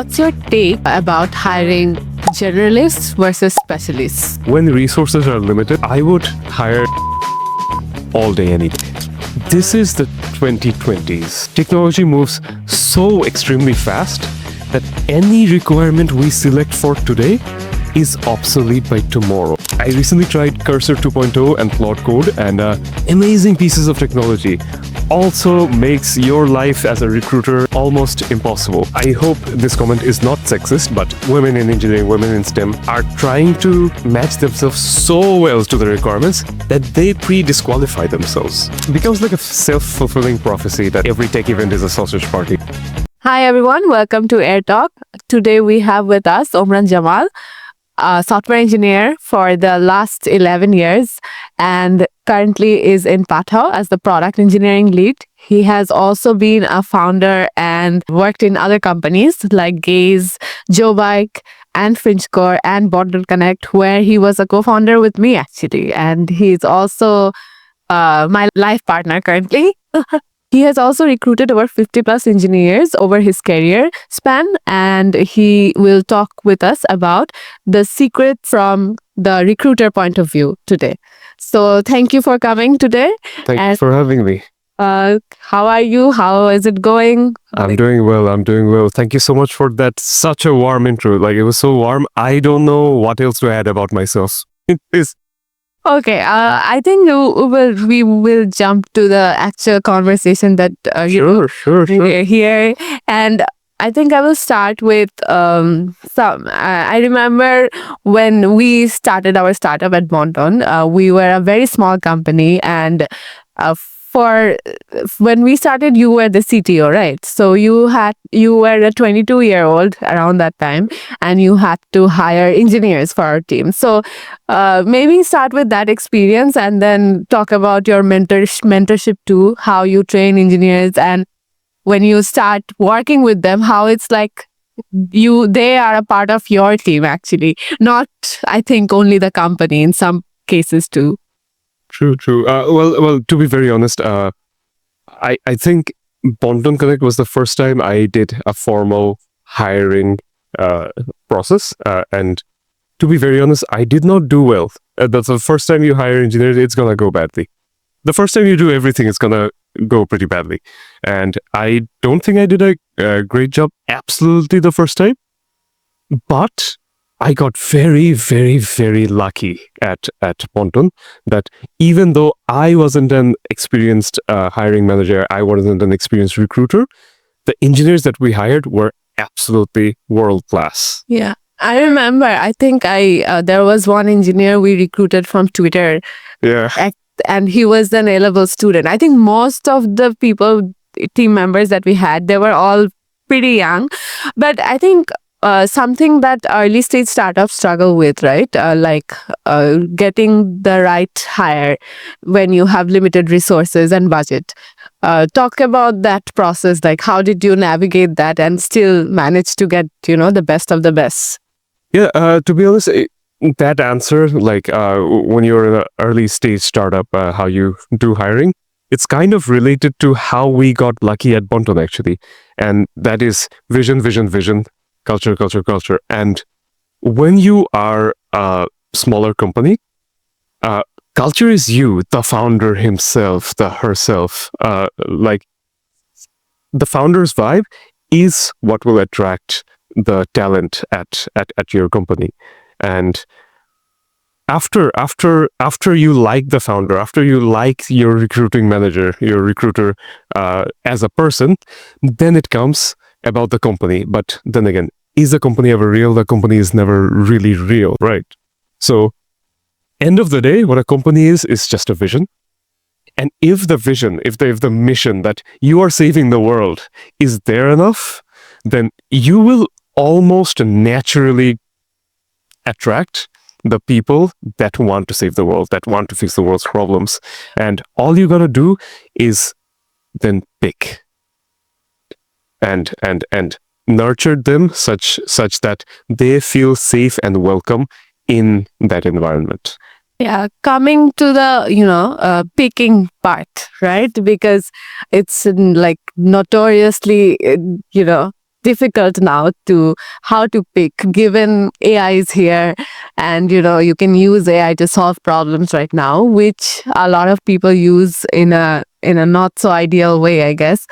What's your take about hiring generalists versus specialists? When resources are limited, I would hire all day, any day. This is the 2020s. Technology moves so extremely fast that any requirement we select for today is obsolete by tomorrow. I recently tried Cursor 2.0 and Plot Code, and amazing pieces of technology also makes your life as a recruiter almost impossible. I hope this comment is not sexist, but women in engineering, women in STEM are trying to match themselves so well to the requirements that they pre-disqualify themselves. It becomes like a self-fulfilling prophecy that every tech event is a sausage party. Hi everyone, welcome to Air Talk. Today we have with us Omran Jamal, a software engineer for the last 11 years and currently is in Pathao as the product engineering lead. He has also been a founder and worked in other companies like Gaze, Joe Bike, and FinchCore and Bundle Connect, where he was a co-founder with me actually. And he's also my life partner currently. He has also recruited over 50 plus engineers over his career span, and he will talk with us about the secret from the recruiter point of view today. So thank you for coming today. Thank you for having me. How are you? How is it going? I'm doing well. Thank you so much for that. Such a warm intro. Like, it was so warm. I don't know what else to add about myself. It's Okay, I think we will jump to the actual conversation that Sure. here, and I think I will start with I remember when we started our startup at Bonton, we were a very small company, and for when we started, you were the CTO, right? So you were a 22-year-old around that time, and you had to hire engineers for our team. So maybe start with that experience, and then talk about your mentorship too, how you train engineers, and when you start working with them, how it's like they are a part of your team actually, not I think only the company in some cases too. True. Well. To be very honest, I think Bondon Connect was the first time I did a formal hiring process, and to be very honest, I did not do well. That's the first time you hire engineers, it's gonna go badly. The first time you do everything, it's gonna go pretty badly, and I don't think I did a great job absolutely the first time, but I got very, very, very lucky at Ponton that even though I wasn't an experienced hiring manager, I wasn't an experienced recruiter, the engineers that we hired were absolutely world class. Yeah. I remember, I think there was one engineer we recruited from Twitter. Yeah. And he was an A-level student. I think most of the team members that we had, they were all pretty young. But I think something that early stage startups struggle with, right? Getting the right hire when you have limited resources and budget. Talk about that process. Like, how did you navigate that and still manage to get, the best of the best? Yeah, to be honest, that answer, like when you're in an early stage startup, how you do hiring, it's kind of related to how we got lucky at Bonton actually. And that is vision, culture. And when you are a smaller company, culture is you, the founder himself, herself. Like, the founder's vibe is what will attract the talent at your company. And after you like the founder, after you like your recruiting manager, your recruiter as a person, then it comes about the company. But then again, is the company ever real? The company is never really real, right? So end of the day, what a company is just a vision. And if the vision, if the mission that you are saving the world is there enough, then you will almost naturally attract the people that want to save the world, that want to fix the world's problems. And all you gotta do is then pick and nurture them such that they feel safe and welcome in that environment. Yeah, coming to the picking part, right? Because it's like notoriously difficult now to how to pick, given AI is here, and you can use AI to solve problems right now, which a lot of people use in a not so ideal way, I guess.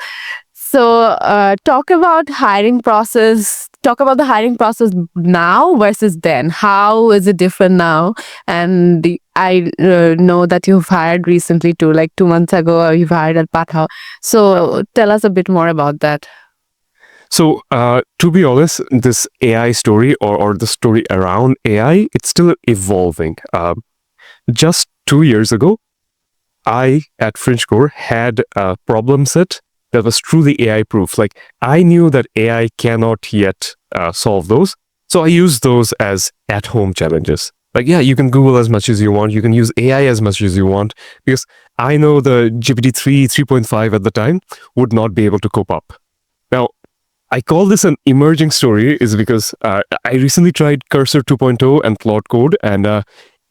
So, talk about hiring process. Talk about the hiring process now versus then. How is it different now? And I know that you've hired recently too, like 2 months ago, you've hired at Pathao. So, tell us a bit more about that. So, to be honest, this AI story or the story around AI, it's still evolving. Just 2 years ago, I at FringeCore had a problem set that was truly AI proof. Like I knew that AI cannot yet solve those. So I used those as at home challenges. Like, yeah, you can Google as much as you want. You can use AI as much as you want because I know the GPT-3 3.5 at the time would not be able to cope up. Now, I call this an emerging story is because I recently tried Cursor 2.0 and Claude Code and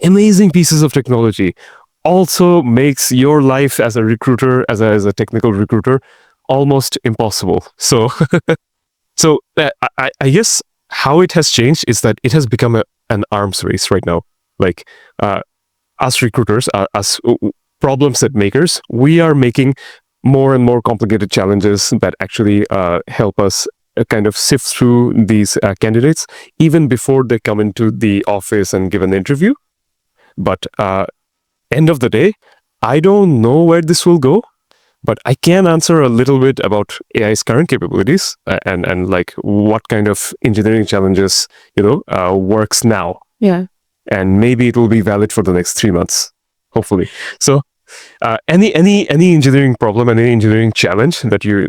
amazing pieces of technology also makes your life as a recruiter, as a technical recruiter, almost impossible. So, I guess how it has changed is that it has become an arms race right now. Like us recruiters, us problem set makers, we are making more and more complicated challenges that actually help us kind of sift through these candidates even before they come into the office and give an interview. But end of the day, I don't know where this will go, but I can answer a little bit about AI's current capabilities and like what kind of engineering challenges works now, Yeah. and maybe it will be valid for the next 3 months, hopefully. So any engineering problem and any engineering challenge that you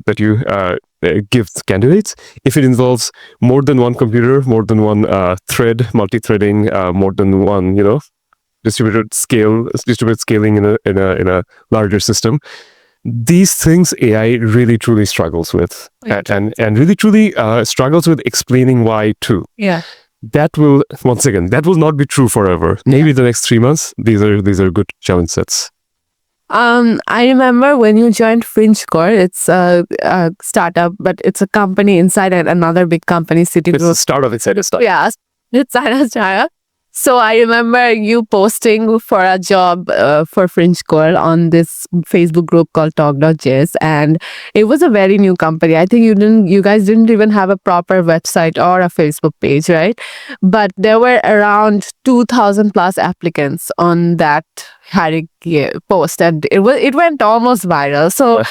give candidates, if it involves more than one computer, more than one thread, multi-threading, more than one distributed scaling in a larger system, these things AI really truly struggles with, and really truly struggles with explaining why too. Yeah. That will not be true forever. Maybe the next 3 months, these are good challenge sets. I remember when you joined FringeCore, it's a startup, but it's a company inside another big company, It's a Citigroup. startup inside a startup. Yeah, it's China. So I remember you posting for a job for FringeCore on this Facebook group called Talk.js, and it was a very new company. I think you guys didn't even have a proper website or a Facebook page, right? But there were around 2,000 plus applicants on that hiring post, and it went almost viral. So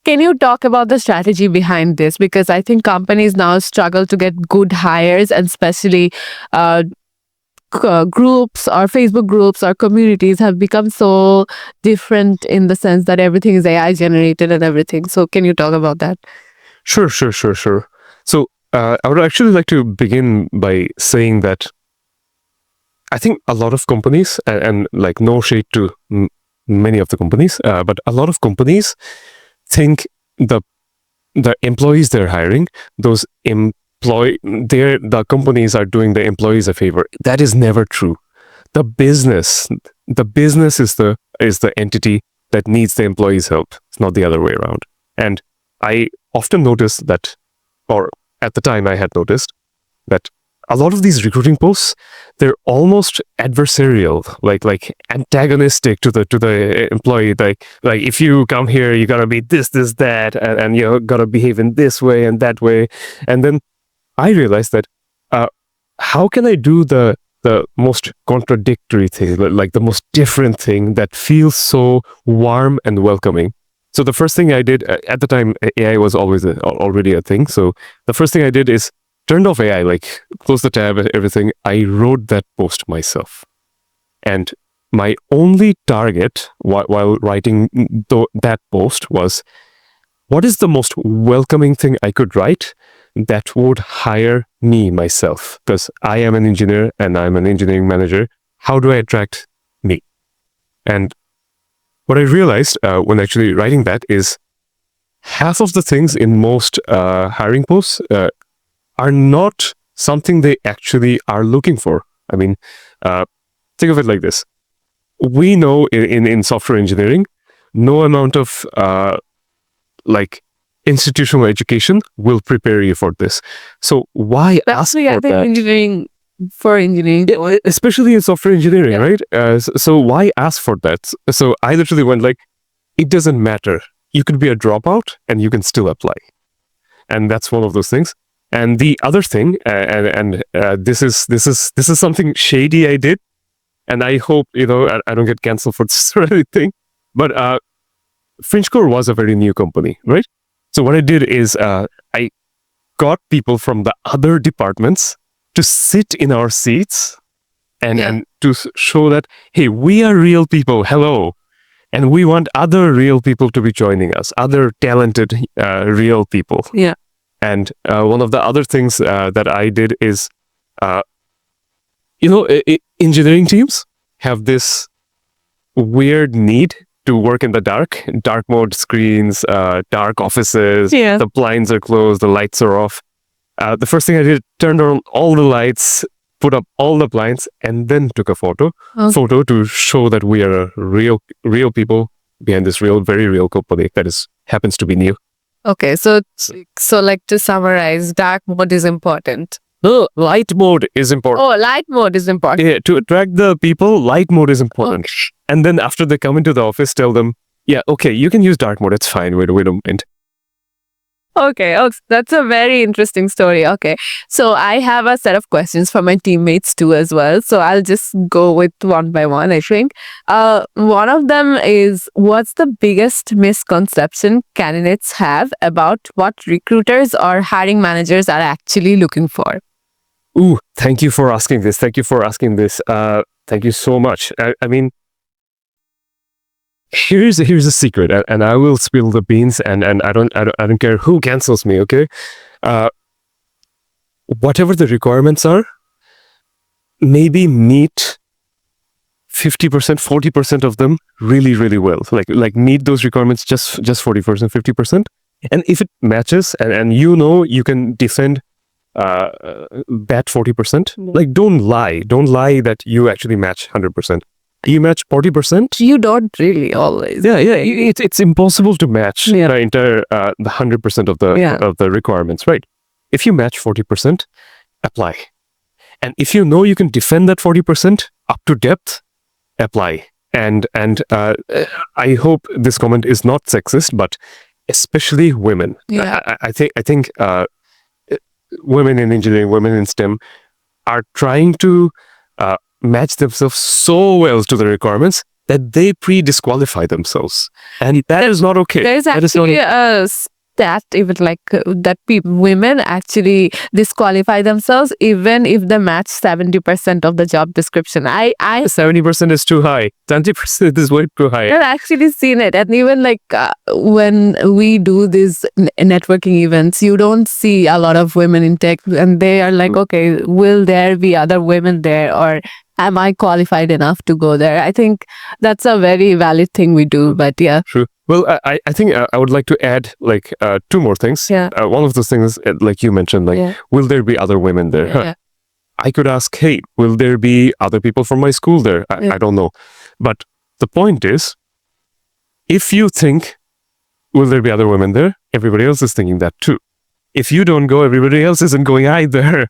can you talk about the strategy behind this? Because I think companies now struggle to get good hires, and especially groups or Facebook groups or communities have become so different in the sense that everything is AI generated and everything. So can you talk about that? Sure. So I would actually like to begin by saying that I think a lot of companies, and like no shade to many of the companies, but a lot of companies think the employees they're hiring, those the companies are doing the employees a favor. That is never true. The business is the entity that needs the employees' help. It's not the other way around. And I often notice that, or at the time I had noticed that a lot of these recruiting posts, they're almost adversarial, like antagonistic to the employee. Like if you come here, you gotta be this, that, and you gotta behave in this way and that way. And then I realized that how can I do the most contradictory thing, like the most different thing that feels so warm and welcoming? So the first thing I did at the time, AI was always already a thing. So the first thing I did is turned off AI, like closed the tab, everything. I wrote that post myself. And my only target while writing that post was, what is the most welcoming thing I could write that would hire me myself? Because I am an engineer and I'm an engineering manager. How do I attract me? And what I realized when actually writing that is half of the things in most hiring posts are not something they actually are looking for. I mean, think of it like this. We know in software engineering, no amount of like institutional education will prepare you for this. So why ask Especially, I for think that? engineering, for engineering. Yeah, especially in software engineering, right? So why ask for that? So I literally went like, it doesn't matter. You could be a dropout and you can still apply. And that's one of those things. And the other thing, this is something shady I did, and I hope I don't get canceled for this or anything. But FringeCore was a very new company, right? So what I did is I got people from the other departments to sit in our seats and to show that, hey, we are real people. Hello. And we want other real people to be joining us, other talented, real people. Yeah. And one of the other things that I did is, engineering teams have this weird need to work in the dark mode screens, dark offices, the blinds are closed, the lights are off. The first thing I did, turned on all the lights, put up all the blinds, and then took a photo to show that we are real people behind this very real company that happens to be new. Okay, so like to summarize, dark mode is important. No, light mode is important. Oh, light mode is important. Yeah, to attract the people, light mode is important. Okay. And then after they come into the office, tell them, yeah, okay, you can use dark mode. It's fine. We don't mind. Okay, that's a very interesting story. Okay, so I have a set of questions for my teammates too as well. So I'll just go with one by one, I think. One of them is, what's the biggest misconception candidates have about what recruiters or hiring managers are actually looking for? Ooh, thank you for asking this. Thank you so much. I mean, here's a secret, and I will spill the beans, and I don't care who cancels me, okay? Whatever the requirements are, maybe meet 50%, 40% of them really, really well. Like meet those requirements just 40%, 50%. And if it matches and you can defend that 40%, like don't lie that you actually match 100%. You match 40%. You don't really always. Yeah. It's impossible to match the entire the 100% of the requirements, right? If you match 40%, apply. And if you can defend that 40% up to depth, apply. And I hope this comment is not sexist, but especially women. Yeah. I think women in engineering, women in STEM are trying to match themselves so well to the requirements that they pre-disqualify themselves, and that is not okay. There's actually a stat even like that women actually disqualify themselves even if they match 70% of the job description. I 70% is too high. 20% is way too high. I've actually seen it, and even like when we do these networking events, you don't see a lot of women in tech, and they are like, okay, will there be other women there, or am I qualified enough to go there? I think that's a very valid thing we do, but yeah. True. Well, I think I would like to add like two more things. Yeah. One of those things, like you mentioned, like, will there be other women there? Yeah. I could ask, hey, will there be other people from my school there? I don't know. But the point is, if you think, will there be other women there? Everybody else is thinking that too. If you don't go, everybody else isn't going either.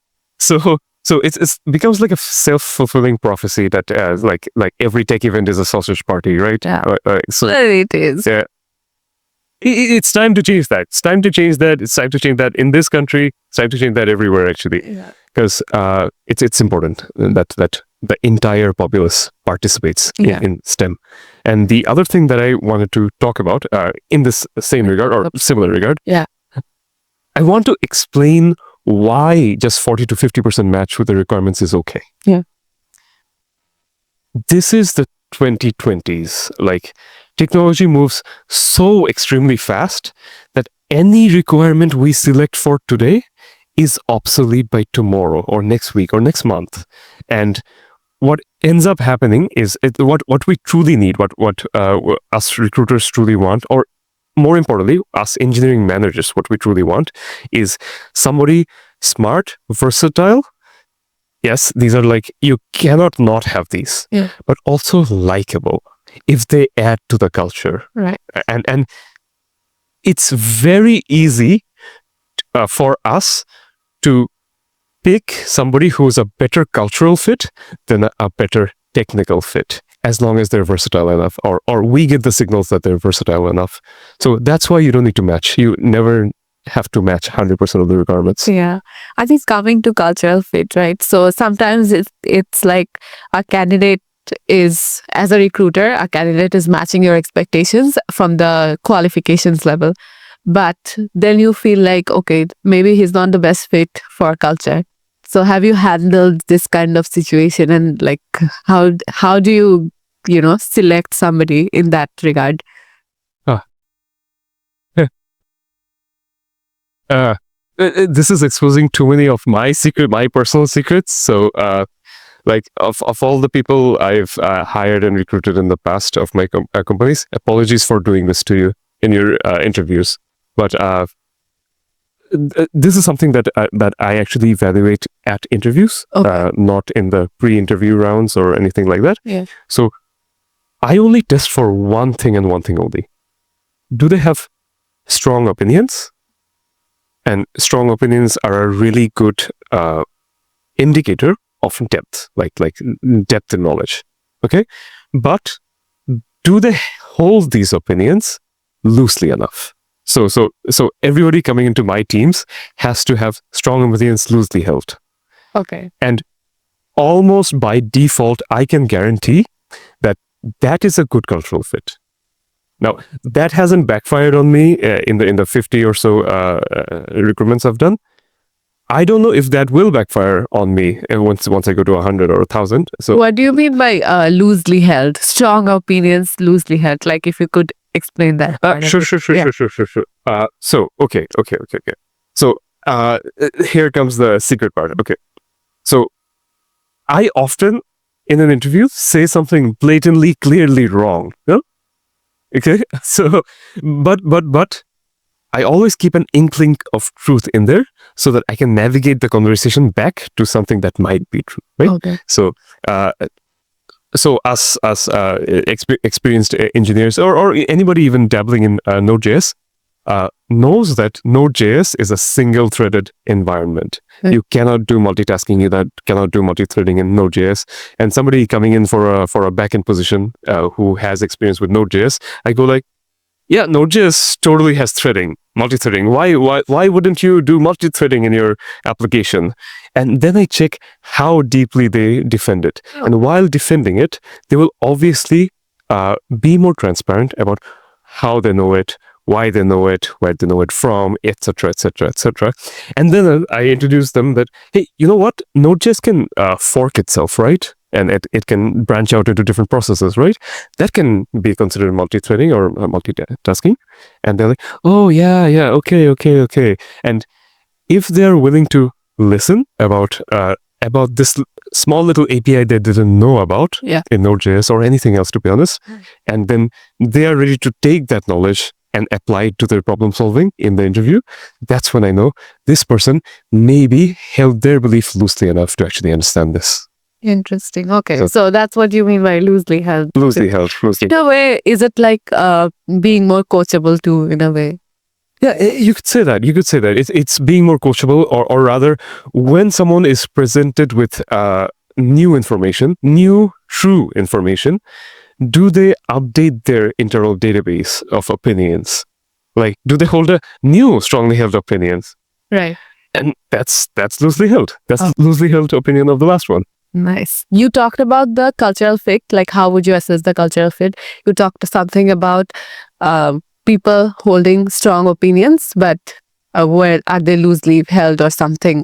So it becomes like a self-fulfilling prophecy that like every tech event is a sausage party, right? Yeah. So it is. Yeah. It's time to change that. It's time to change that in this country. It's time to change that everywhere, actually. Yeah. Because it's important that the entire populace participates in STEM. And the other thing that I wanted to talk about in this same regard or similar regard, I want to explain why just 40 to 50% match with the requirements is okay. Yeah. This is the 2020s. Like, technology moves so extremely fast that any requirement we select for today is obsolete by tomorrow or next week or next month. And what ends up happening is what we truly need, what us recruiters truly want, or more importantly, us engineering managers, what we truly want is somebody smart, versatile. Yes, these are like, you cannot not have these, but also likable if they add to the culture. Right. And it's very easy for us to pick somebody who's a better cultural fit than a better technical fit, as long as they're versatile enough, or we get the signals that they're versatile enough. So that's why you don't need to match. You never have to match 100% of the requirements. Yeah. I think coming to cultural fit, right? So sometimes it's like a candidate is, as a recruiter, a candidate is matching your expectations from the qualifications level. But then you feel like, okay, maybe he's not the best fit for culture. So have you handled this kind of situation, and like how do you select somebody in that regard? Ah, yeah. This is exposing too many of my personal secrets. So, like of all the people I've hired and recruited in the past of my companies, apologies for doing this to you in your interviews. But this is something that I actually evaluate at interviews, Okay. not in the pre-interview rounds or anything like that. Yeah. So I only test for one thing and one thing only. Do they have strong opinions? And strong opinions are a really good indicator of depth, like depth in knowledge. Okay, but do they hold these opinions loosely enough? So everybody coming into my teams has to have strong opinions loosely held. Okay. And almost by default, I can guarantee that that is a good cultural fit. Now, that hasn't backfired on me in the 50 or so recruitments I've done. I don't know if that will backfire on me once I go to 100 or 1,000. So what do you mean by loosely held? Strong opinions, loosely held. Like if you could explain that. Sure. So okay. So here comes the secret part. Okay. So I often in an interview say something blatantly, clearly wrong. No? Okay. So, but I always keep an inkling of truth in there so that I can navigate the conversation back to something that might be true, right? Okay. So, us experienced engineers or anybody even dabbling in Node.js knows that Node.js is a single-threaded environment. Right. You cannot do multitasking. You cannot do multi-threading in Node.js. And somebody coming in for a backend position who has experience with Node.js, I go like, yeah, Node.js totally has threading, multi-threading. Why wouldn't you do multi-threading in your application? And then I check how deeply they defend it. Oh. And while defending it, they will obviously be more transparent about how they know it, why they know it, where they know it from, etc., etc., etc. And then I introduce them that, hey, you know what? Node.js can fork itself, right? And it can branch out into different processes, right? That can be considered multi-threading or multitasking. And they're like, oh, yeah, okay. And if they're willing to listen about this small little API they didn't know about in Node.js or anything else, to be honest, and then they are ready to take that knowledge and apply it to their problem solving in the interview, that's when I know this person maybe held their belief loosely enough to actually understand this. Interesting. Okay. So that's what you mean by loosely held. Loosely held. In a way, is it like being more coachable too, in a way? Yeah, you could say that. It's being more coachable, or rather, when someone is presented with new information, new, true information, do they update their internal database of opinions? Like, do they hold a new, strongly held opinions? Right. And that's loosely held. That's loosely held opinion of the last one. Nice. You talked about the cultural fit, like how would you assess the cultural fit? You talked something about people holding strong opinions, but where are they loosely held or something?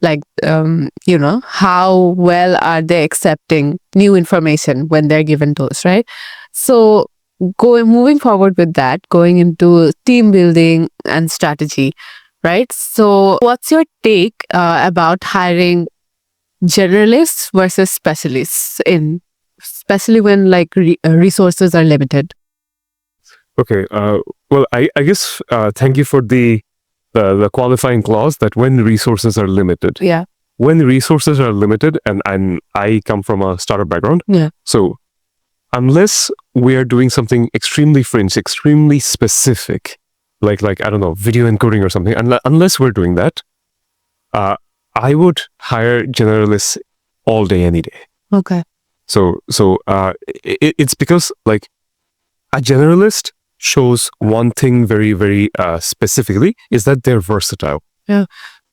Like, how well are they accepting new information when they're given those, right? So moving forward with that, going into team building and strategy, right? So what's your take about hiring generalists versus specialists, especially when like resources are limited? Okay. Well, I guess thank you for the qualifying clause that when resources are limited. Yeah. When resources are limited, and I come from a startup background. Yeah. So unless we are doing something extremely fringe, extremely specific, like I don't know, video encoding or something, unless we're doing that, I would hire generalists all day, any day. Okay. So it's because like a generalist shows one thing very, very specifically, is that they're versatile. Yeah.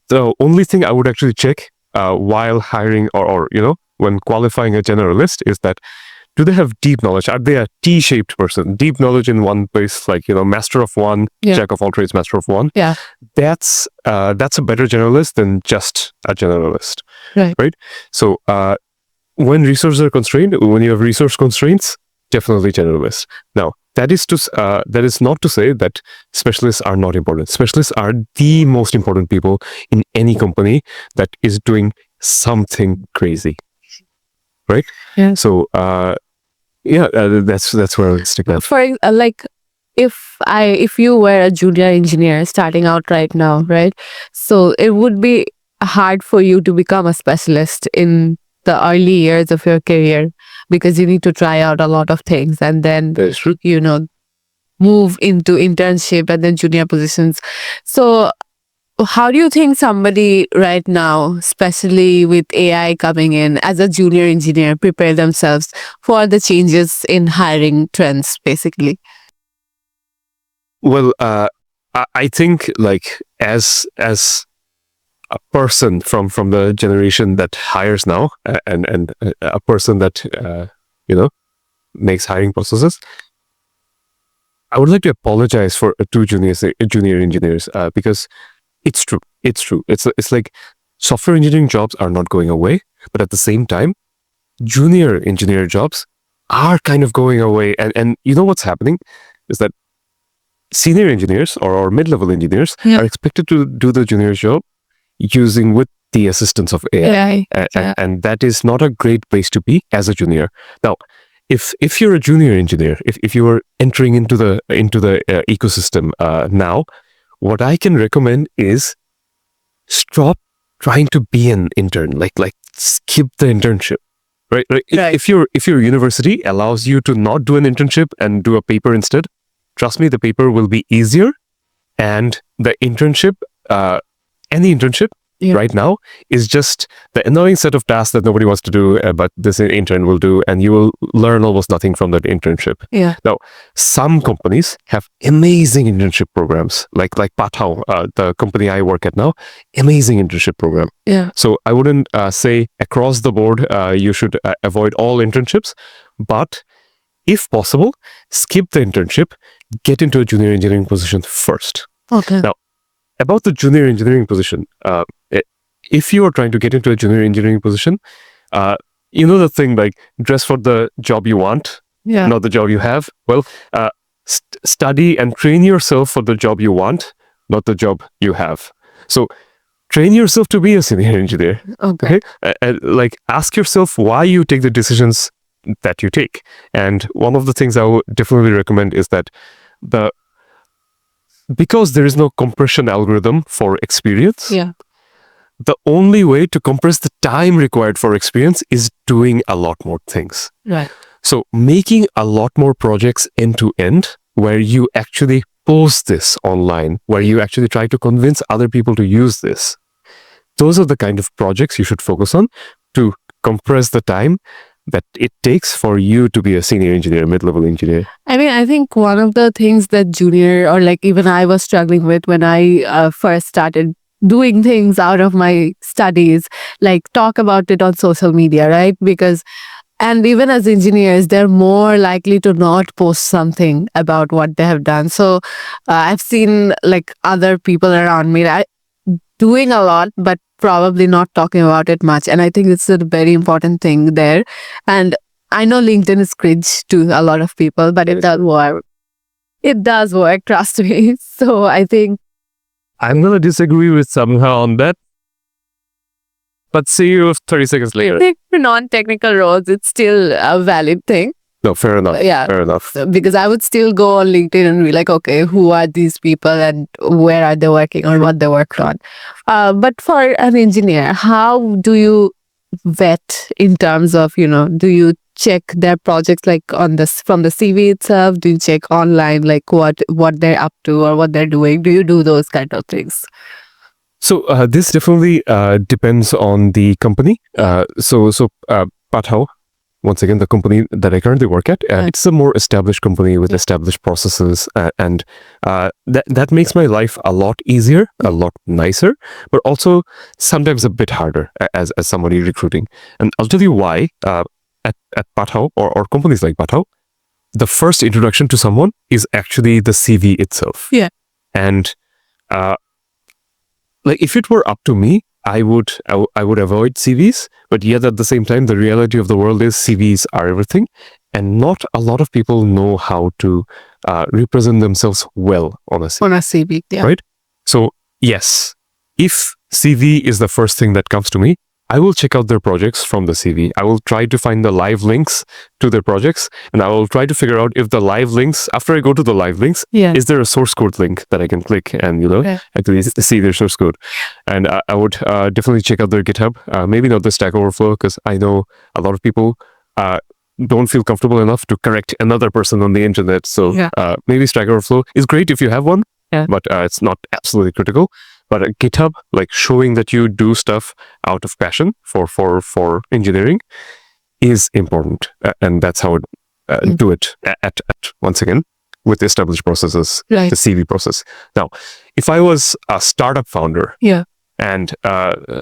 The only thing I would actually check while hiring or when qualifying a generalist is that, do they have deep knowledge? Are they a T-shaped person? Deep knowledge in one place, like, master of one, Yeah. jack of all trades, master of one. Yeah. That's a better generalist than just a generalist. Right. So when resources are constrained, when you have resource constraints, definitely generalist. Now, that is not to say that specialists are not important. Specialists are the most important people in any company that is doing something crazy. Right? Yeah. So that's where I would stick that. For like, if you were a junior engineer starting out right now, right? So it would be hard for you to become a specialist in the early years of your career, because you need to try out a lot of things and then That is true. move into internship and then junior positions. So how do you think somebody right now, especially with AI coming in as a junior engineer, prepare themselves for the changes in hiring trends, basically? Well, I think like as a person from the generation that hires now, and a person that makes hiring processes, I would like to apologize for two junior engineers because it's true. It's like software engineering jobs are not going away, but at the same time, junior engineer jobs are kind of going away. And you know what's happening is that senior engineers or mid-level engineers are expected to do the junior job with the assistance of AI. And that is not a great place to be as a junior. Now, if you're a junior engineer, if you are entering into the ecosystem now, what I can recommend is stop trying to be an intern. Like skip the internship. Right. If your university allows you to not do an internship and do a paper instead, trust me, the paper will be easier, and the internship, any internship right now is just the annoying set of tasks that nobody wants to do, but this intern will do, and you will learn almost nothing from that internship. Yeah. Now, some companies have amazing internship programs, like Pathao, the company I work at now, amazing internship program. Yeah. So I wouldn't say across the board you should avoid all internships, but if possible, skip the internship, get into a junior engineering position first. Okay. Now, about the junior engineering position, if you are trying to get into a junior engineering position, the thing like dress for the job you want, not the job you have. Well, study and train yourself for the job you want, not the job you have. So train yourself to be a senior engineer. Okay. Like ask yourself why you take the decisions that you take. And one of the things I would definitely recommend is that because there is no compression algorithm for experience, the only way to compress the time required for experience is doing a lot more things. Right. So making a lot more projects end to end, where you actually post this online, where you actually try to convince other people to use this. Those are the kind of projects you should focus on to compress the time that it takes for you to be a senior engineer, mid-level engineer. I mean, I think one of the things that junior, or like even I was struggling with when I first started doing things out of my studies, like talk about it on social media, right? And even as engineers, they're more likely to not post something about what they have done. So I've seen like other people around me doing a lot, but probably not talking about it much. And I think it's a very important thing there. And I know LinkedIn is cringe to a lot of people, but it does work. It does work, trust me. So I think I'm going to disagree with Samiha on that. But see you 30 seconds later. I think for non-technical roles, it's still a valid thing. No, fair enough. Yeah. Fair enough. Because I would still go on LinkedIn and be like, okay, who are these people and where are they working or what they work on? But for an engineer, how do you vet in terms of, do you check their projects like on this from the CV itself? Do you check online like what they're up to or what they're doing? Do you do those kind of things? So this definitely depends on the company. Pathao, once again, the company that I currently work at, it's a more established company with established processes, and that makes my life a lot easier, a lot nicer, but also sometimes a bit harder as somebody recruiting. And I'll tell you why. At Pathao or companies like Pathao, the first introduction to someone is actually the CV itself. Yeah. And like if it were up to me, I would avoid CVs, but yet at the same time, the reality of the world is CVs are everything, and not a lot of people know how to represent themselves well on a CV. On a CV, yeah. Right? So yes, if CV is the first thing that comes to me, I will check out their projects from the CV. I will try to find the live links to their projects, and I will try to figure out if the live links, after I go to the live links, is there a source code link that I can click and, actually see their source code. And I would definitely check out their GitHub. Maybe not the Stack Overflow, because I know a lot of people don't feel comfortable enough to correct another person on the internet. So maybe Stack Overflow is great if you have one, but it's not absolutely critical. But GitHub, like showing that you do stuff out of passion for engineering, is important, and that's how I do it. At once again with established processes, the CV process. Now, if I was a startup founder, and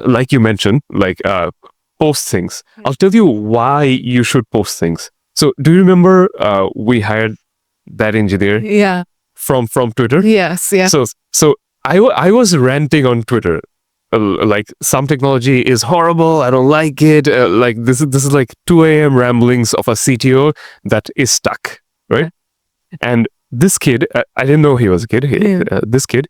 like you mentioned, like post things, I'll tell you why you should post things. So, do you remember we hired that engineer? From Twitter. Yes. Yeah. So I was ranting on Twitter, like some technology is horrible. I don't like it. Like this is like 2 a.m. ramblings of a CTO that is stuck, right? And this kid, I didn't know he was a kid. This kid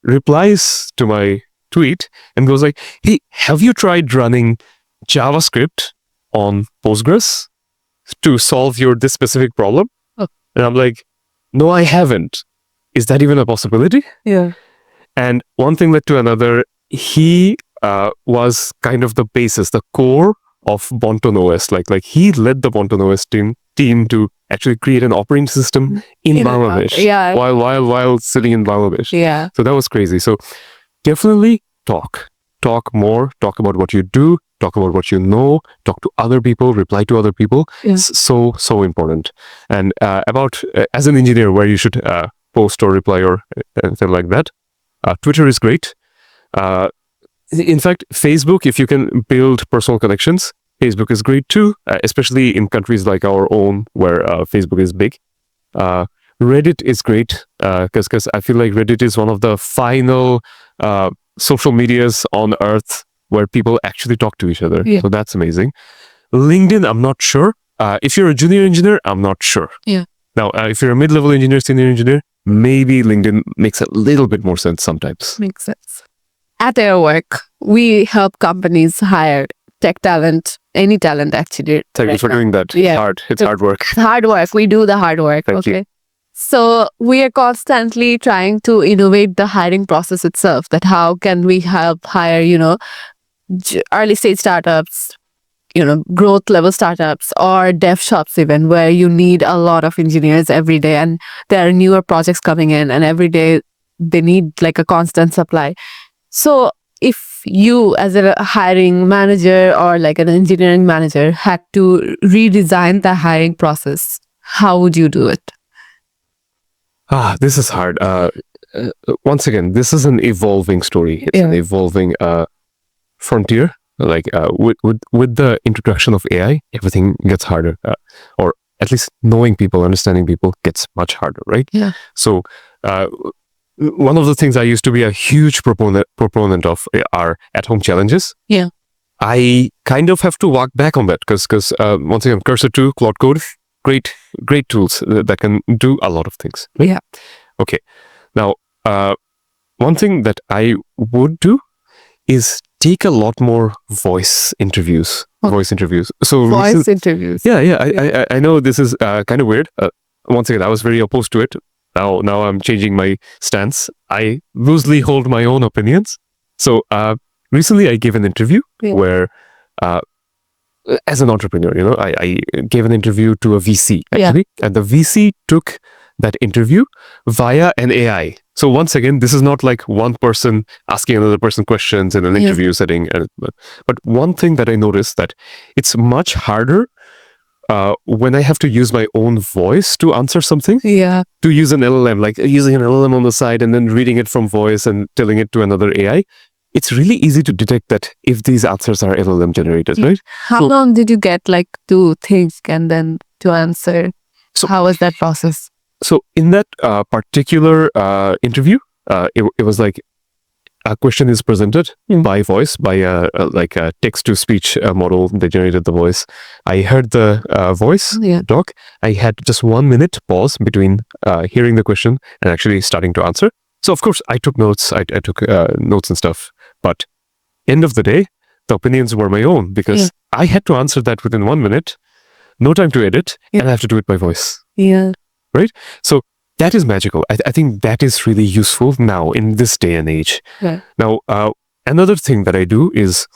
replies to my tweet and goes like, "Hey, have you tried running JavaScript on Postgres to solve this specific problem?" And I'm like, "No, I haven't. Is that even a possibility?" And one thing led to another. He was kind of the basis, the core of Bonton OS. Like he led the Bonton OS team to actually create an operating system in Bangladesh. While sitting in Bangladesh. So that was crazy. So definitely talk more. Talk about what you do. Talk about what you know. Talk to other people. Reply to other people. It's so important. And about as an engineer, where you should post or reply or anything like that. Twitter is great. In fact, Facebook, if you can build personal connections, Facebook is great too, especially in countries like our own where Facebook is big. Reddit is great because I feel like Reddit is one of the final social medias on earth where people actually talk to each other. So that's amazing. LinkedIn, I'm not sure. If you're a junior engineer, I'm not sure. Now, if you're a mid-level engineer, senior engineer, maybe LinkedIn makes a little bit more sense sometimes. Makes sense. At Airwork, we help companies hire tech talent, any talent actually. Thank you for doing that. It's hard work. It's hard work. We do the hard work. Thank you. So we are constantly trying to innovate the hiring process itself. That how can we help hire, early stage startups, growth level startups or dev shops even, where you need a lot of engineers every day and there are newer projects coming in and every day they need like a constant supply. So if you as a hiring manager or like an engineering manager had to redesign the hiring process, how would you do it? This is hard. Once again, this is an evolving story. It's an evolving frontier. Like with the introduction of AI, everything gets harder, or at least knowing people, understanding people gets much harder, right? So one of the things I used to be a huge proponent of are at-home challenges. I kind of have to walk back on that because once again, Cursor 2, Cloud Code, great tools that can do a lot of things. Right? Okay. Now, one thing that I would do is take a lot more voice interviews. So voice interviews. I know this is kind of weird. Once again, I was very opposed to it. Now I'm changing my stance. I loosely hold my own opinions. So recently I gave an interview where as an entrepreneur, I gave an interview to a VC actually, and the VC took that interview via an AI. So once again, this is not like one person asking another person questions in an interview setting. But one thing that I noticed that it's much harder when I have to use my own voice to answer something. Yeah. To use an LLM, like using an LLM on the side and then reading it from voice and telling it to another AI. It's really easy to detect that if these answers are LLM generated, right? How long did you get to think and then to answer? So how was that process? So in that particular interview, it was like a question is presented by voice, by a text-to-speech model. They generated the voice. I heard the voice talk. I had just 1 minute pause between hearing the question and actually starting to answer. So of course, I took notes. I took notes and stuff. But end of the day, the opinions were my own because I had to answer that within 1 minute. No time to edit, and I have to do it by voice. Yeah. Right? So that is magical. I think that is really useful now in this day and age. Yeah. Now, another thing that I do is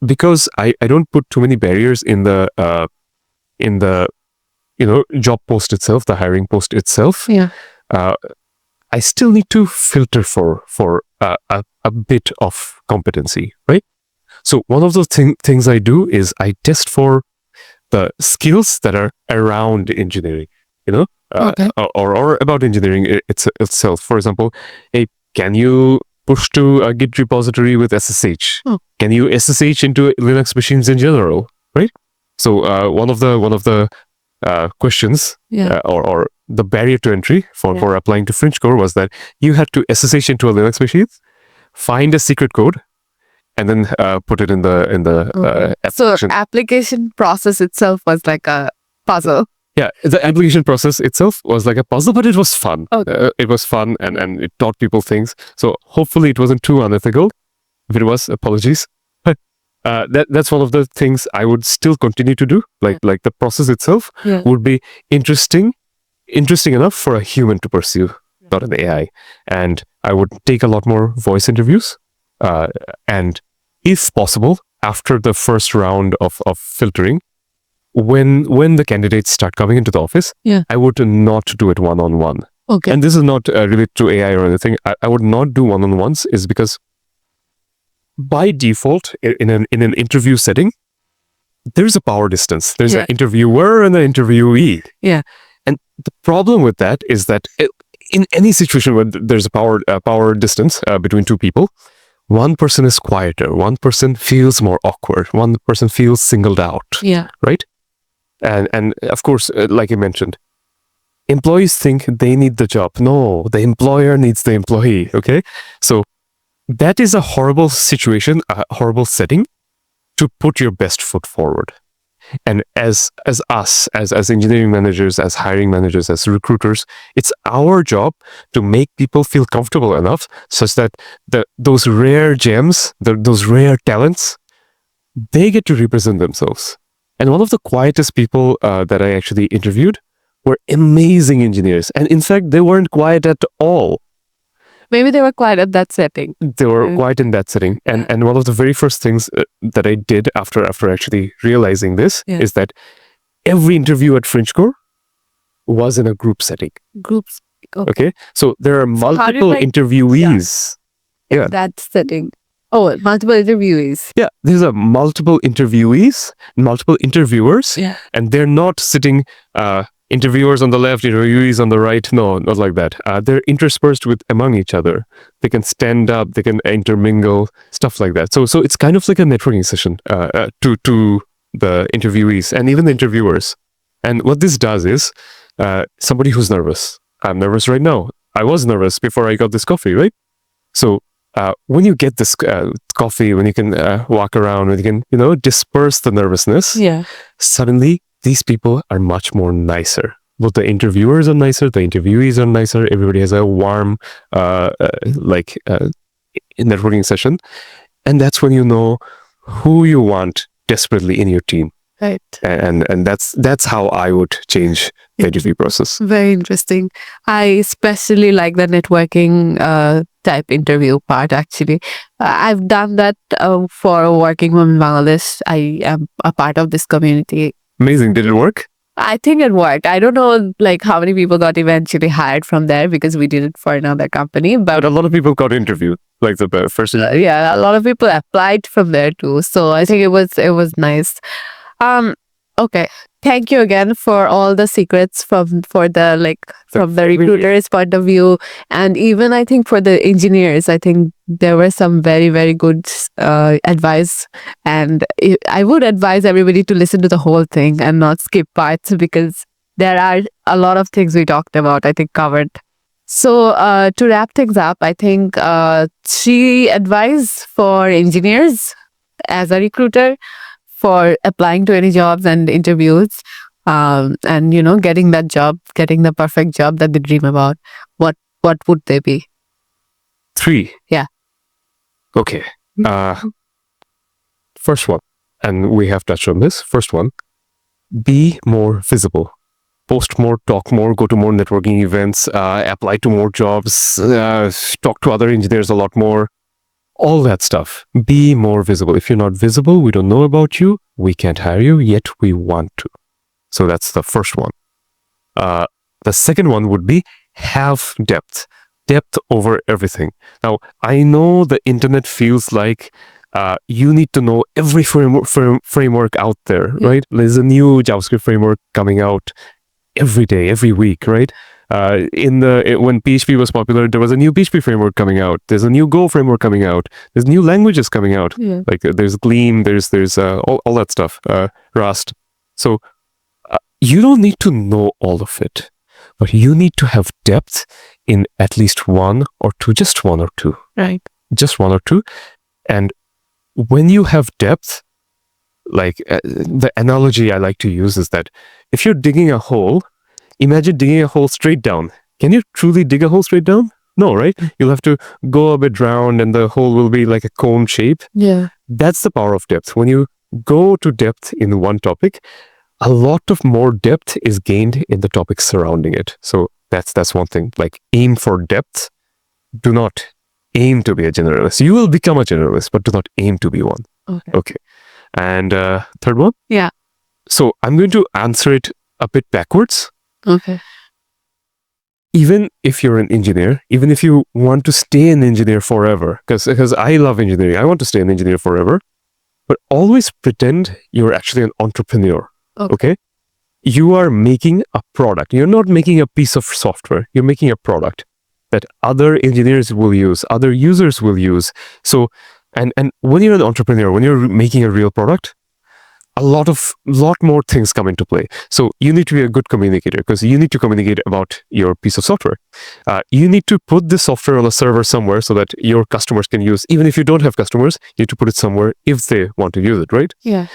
because I don't put too many barriers in the job post itself, the hiring post itself. Yeah. I still need to filter for a bit of competency, right? So one of those things I do is I test for the skills that are around engineering, or about engineering itself. For example, hey, can you push to a Git repository with SSH? Can you SSH into Linux machines in general, right? So one of the questions or the barrier to entry for applying to Fringe Core was that you had to SSH into a Linux machine, find a secret code, and then put it in the application. So application process itself was like a puzzle. Yeah, the application process itself was like a puzzle, but it was fun. It was fun and it taught people things. So hopefully it wasn't too unethical. If it was, apologies. But that's one of the things I would still continue to do. Like the process itself would be interesting enough for a human to pursue, not an AI. And I would take a lot more voice interviews. And if possible, after the first round of filtering, when the candidates start coming into the office, I would not do it one-on-one. Okay. And this is not related to AI or anything. I would not do one-on-ones is because by default, in an interview setting, there's a power distance. There's an interviewer and an interviewee. Yeah. And the problem with that is that in any situation where there's a power distance between two people, one person is quieter, one person feels more awkward, one person feels singled out. Yeah. Right? And of course, like I mentioned, employees think they need the job. No, the employer needs the employee. Okay? So that is a horrible situation, a horrible setting to put your best foot forward. And as us, as engineering managers, as hiring managers, as recruiters, it's our job to make people feel comfortable enough such that those rare gems, those rare talents, they get to represent themselves. And one of the quietest people that I actually interviewed were amazing engineers. And in fact, they weren't quiet at all. Maybe they were quiet at that setting. They were quiet in that setting. And one of the very first things that I did after actually realizing this is that every interview at Fringe Core was in a group setting. Groups. Okay. So there are multiple interviewees. Yeah. That setting. Oh, multiple interviewees. Yeah. There's a multiple interviewees, multiple interviewers. Yeah. And they're not sitting interviewers on the left, interviewees on the right. No, not like that. They're interspersed among each other. They can stand up, they can intermingle, stuff like that. So it's kind of like a networking session to the interviewees and even the interviewers. And what this does is somebody who's nervous. I'm nervous right now. I was nervous before I got this coffee, right? So when you get this coffee, when you can walk around, when you can, disperse the nervousness, suddenly these people are much more nicer. Both the interviewers are nicer, the interviewees are nicer. Everybody has a warm, networking session. And that's when you know who you want desperately in your team. Right. And that's how I would change the interview process. Very interesting. I especially like the networking type interview part, actually. I've done that for Working Women Bangladesh. I am a part of this community. Amazing. Did it work? I think it worked. I don't know like how many people got eventually hired from there because we did it for another company, But but a lot of people got interviewed, like the first. yeah, a lot of people applied from there too. So I think it was nice. Um, okay. Thank you again for all the secrets from the recruiter's point of view, and even I think for the engineers, I think there were some very very good advice, and I would advise everybody to listen to the whole thing and not skip parts because there are a lot of things we talked about. I think covered. So to wrap things up, I think she advice for engineers as a recruiter for applying to any jobs and interviews, and getting that job, getting the perfect job that they dream about. What would they be? 3. Yeah. Okay. First one, and we have touched on this. First one, be more visible. Post more, talk more, go to more networking events, apply to more jobs, talk to other engineers a lot more. All that stuff. Be more visible. If you're not visible, we don't know about you, we can't hire you, yet we want to. So that's the first one. The second one would be have depth. Depth over everything. Now, I know the internet feels like you need to know every framework out there, right? There's a new JavaScript framework coming out every day, every week, right? When PHP was popular, there was a new PHP framework coming out. There's a new Go framework coming out. There's new languages coming out. Yeah. Like there's Gleam, there's all that stuff, Rust. So you don't need to know all of it, but you need to have depth in at least one or two, just one or two. Right. Just one or two. And when you have depth, like the analogy I like to use is that if you're digging a hole, imagine digging a hole straight down. Can you truly dig a hole straight down? No, right? You'll have to go a bit round and the hole will be like a cone shape. Yeah. That's the power of depth. When you go to depth in one topic, a lot of more depth is gained in the topics surrounding it. So that's one thing. Like aim for depth. Do not aim to be a generalist. You will become a generalist, but do not aim to be one. Okay. And third one? Yeah. So I'm going to answer it a bit backwards. Okay. Even if you're an engineer, even if you want to stay an engineer forever, because I love engineering, I want to stay an engineer forever, but always pretend you're actually an entrepreneur. Okay? You are making a product. You're not making a piece of software. You're making a product that other engineers will use, other users will use. So, and when you're an entrepreneur, when you're making a real product, a lot more things come into play. So you need to be a good communicator because you need to communicate about your piece of software. You need to put the software on a server somewhere so that your customers can use. Even if you don't have customers, you need to put it somewhere if they want to use it, right? Yeah.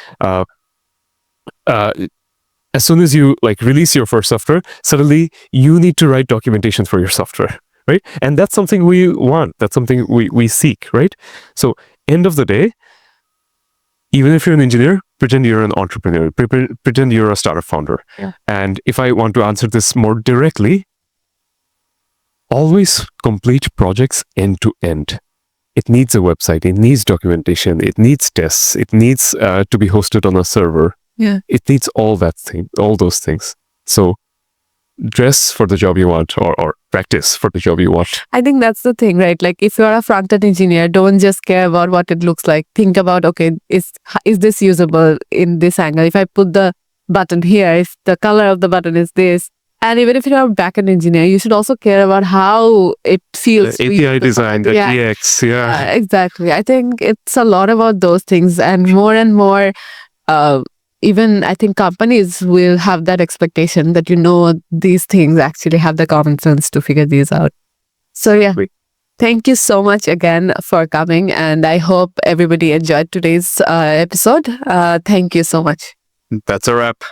As soon as you release your first software, suddenly you need to write documentation for your software, right? And that's something we want. That's something we seek, right? So end of the day, even if you're an engineer, pretend you're an entrepreneur, pretend you're a startup founder. Yeah. And if I want to answer this more directly, always complete projects end to end. It needs a website, it needs documentation, it needs tests, it needs to be hosted on a server. Yeah. It needs all those things. So dress for the job you want or practice for the job you want. I think that's the thing, right? Like if you're a front-end engineer, don't just care about what it looks like. Think about, okay, is this usable in this angle? If I put the button here, if the color of the button is this. And even if you're a back-end engineer, you should also care about how it feels. The API design, the UX, exactly. I think it's a lot about those things, and more, even I think companies will have that expectation that these things actually have the common sense to figure these out. So yeah, thank you so much again for coming, and I hope everybody enjoyed today's episode. Thank you so much. That's a wrap.